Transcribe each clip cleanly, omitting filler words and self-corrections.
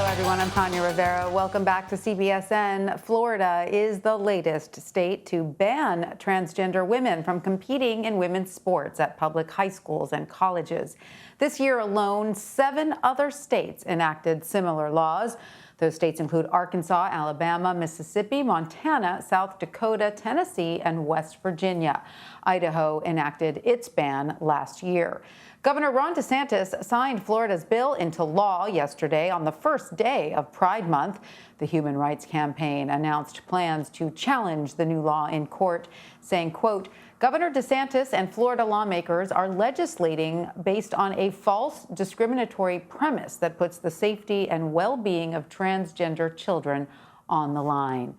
everyone. I'm Tanya Rivero. Welcome back to CBSN. Florida is the latest state to ban transgender women from competing in women's sports at public high schools and colleges. This year alone, 7 other states enacted similar laws. Those states include Arkansas, Alabama, Mississippi, Montana, South Dakota, Tennessee, and West Virginia. Idaho enacted its ban last year. Governor Ron DeSantis signed Florida's bill into law yesterday on the first day of Pride Month. The Human Rights Campaign announced plans to challenge the new law in court, saying, quote, Governor DeSantis and Florida lawmakers are legislating based on a false discriminatory premise that puts the safety and well-being of transgender children on the line.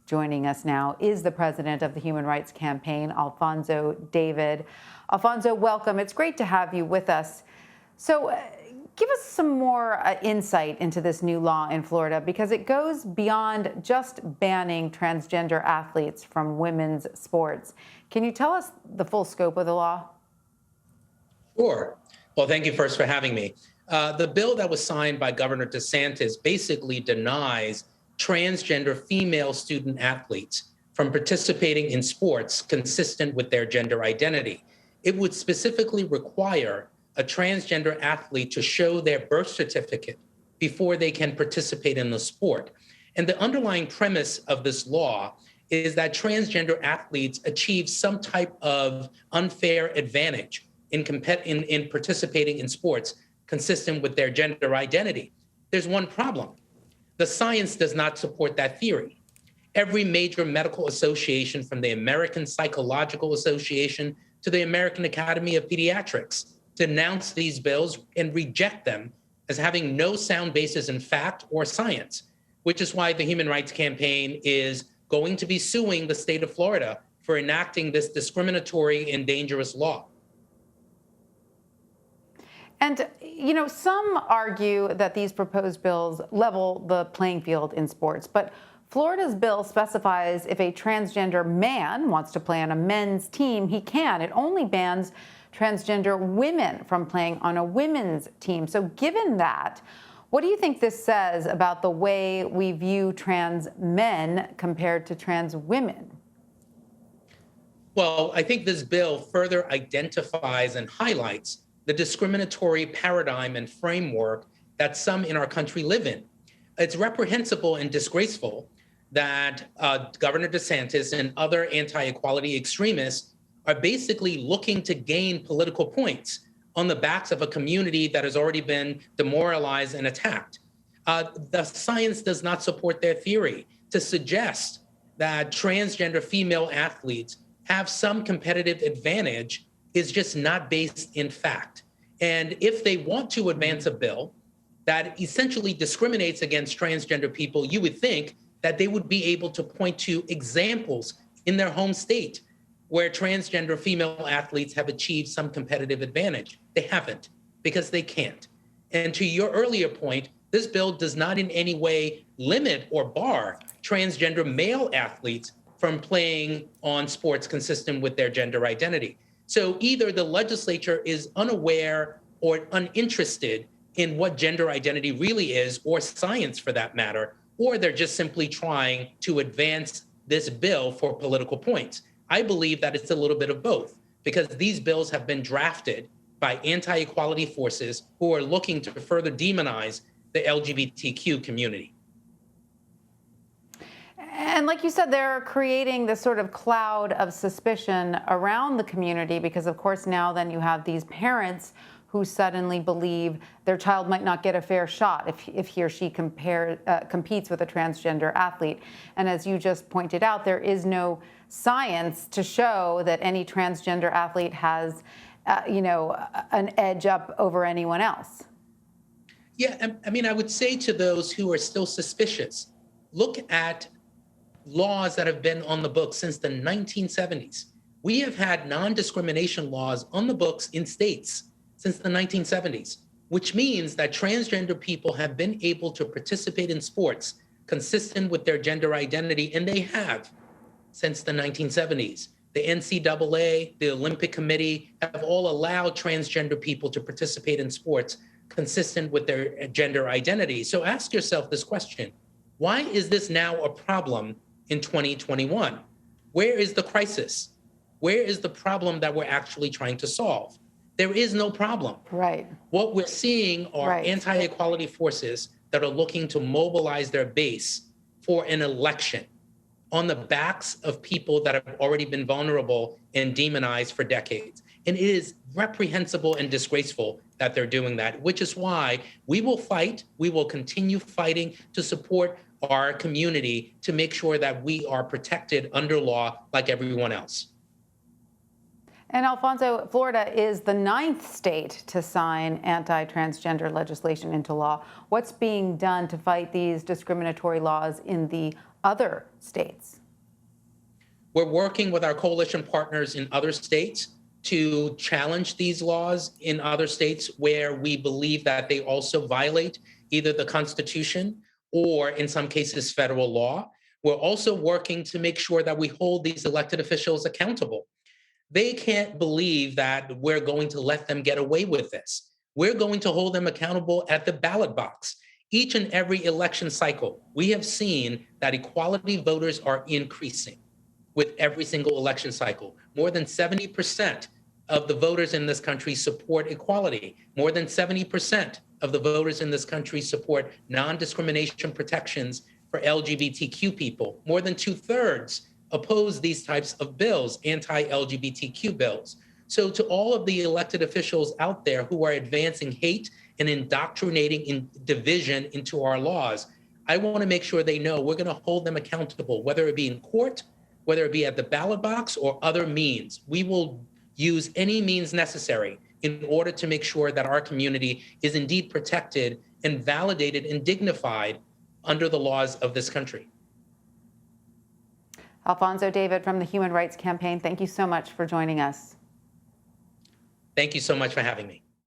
Joining us now is the president of the Human Rights Campaign, Alphonso David. Alphonso, welcome. It's great to have you with us. So give us some more insight into this new law in Florida, because it goes beyond just banning transgender athletes from women's sports. Can you tell us the full scope of the law? Sure. Well, thank you first for having me. The bill that was signed by Governor DeSantis basically denies transgender female student athletes from participating in sports consistent with their gender identity. It would specifically require a transgender athlete to show their birth certificate before they can participate in the sport. And the underlying premise of this law is that transgender athletes achieve some type of unfair advantage in participating in sports consistent with their gender identity. There's one problem. The science does not support that theory. Every major medical association, from the American Psychological Association to the American Academy of Pediatrics, denounce these bills and reject them as having no sound basis in fact or science, which is why the Human Rights Campaign is going to be suing the state of Florida for enacting this discriminatory and dangerous law. And, you know, some argue that these proposed bills level the playing field in sports, but Florida's bill specifies if a transgender man wants to play on a men's team, he can. It only bans transgender women from playing on a women's team. So given that, what do you think this says about the way we view trans men compared to trans women? Well, I think this bill further identifies and highlights the discriminatory paradigm and framework that some in our country live in. It's reprehensible and disgraceful that Governor DeSantis and other anti-equality extremists are basically looking to gain political points on the backs of a community that has already been demoralized and attacked. The science does not support their theory to suggest that transgender female athletes have some competitive advantage is just not based in fact. And if they want to advance a bill that essentially discriminates against transgender people, you would think that they would be able to point to examples in their home state where transgender female athletes have achieved some competitive advantage. They haven't, because they can't. And to your earlier point, this bill does not in any way limit or bar transgender male athletes from playing on sports consistent with their gender identity. So either the legislature is unaware or uninterested in what gender identity really is, or science for that matter, or they're just simply trying to advance this bill for political points. I believe that it's a little bit of both, because these bills have been drafted by anti-equality forces who are looking to further demonize the LGBTQ community. And like you said, they're creating this sort of cloud of suspicion around the community because, of course, now then you have these parents who suddenly believe their child might not get a fair shot if he or she competes with a transgender athlete. And as you just pointed out, there is no science to show that any transgender athlete has, an edge up over anyone else. Yeah, I mean, I would say to those who are still suspicious, look at laws that have been on the books since the 1970s. We have had non-discrimination laws on the books in states since the 1970s, which means that transgender people have been able to participate in sports consistent with their gender identity, and they have since the 1970s. The NCAA, the Olympic Committee have all allowed transgender people to participate in sports consistent with their gender identity. So ask yourself this question: why is this now a problem in 2021? Where is the crisis? Where is the problem that we're actually trying to solve? There is no problem. Right. What we're seeing are anti-equality forces that are looking to mobilize their base for an election on the backs of people that have already been vulnerable and demonized for decades. And it is reprehensible and disgraceful that they're doing that, which is why we will fight. We will continue fighting to support our community to make sure that we are protected under law like everyone else. And Alphonso, Florida is the 9th state to sign anti-transgender legislation into law. What's being done to fight these discriminatory laws in the other states? We're working with our coalition partners in other states to challenge these laws in other states where we believe that they also violate either the Constitution or, in some cases, federal law. We're also working to make sure that we hold these elected officials accountable. They can't believe that we're going to let them get away with this. We're going to hold them accountable at the ballot box. Each and every election cycle, we have seen that equality voters are increasing with every single election cycle. More than 70% of the voters in this country support equality. More than 70% of the voters in this country support non-discrimination protections for LGBTQ people. More than 2/3 oppose these types of bills, anti-LGBTQ bills. So to all of the elected officials out there who are advancing hate and indoctrinating in division into our laws, I want to make sure they know we're going to hold them accountable, whether it be in court, whether it be at the ballot box or other means. We will use any means necessary in order to make sure that our community is indeed protected and validated and dignified under the laws of this country. Alphonso David from the Human Rights Campaign, thank you so much for joining us. Thank you so much for having me.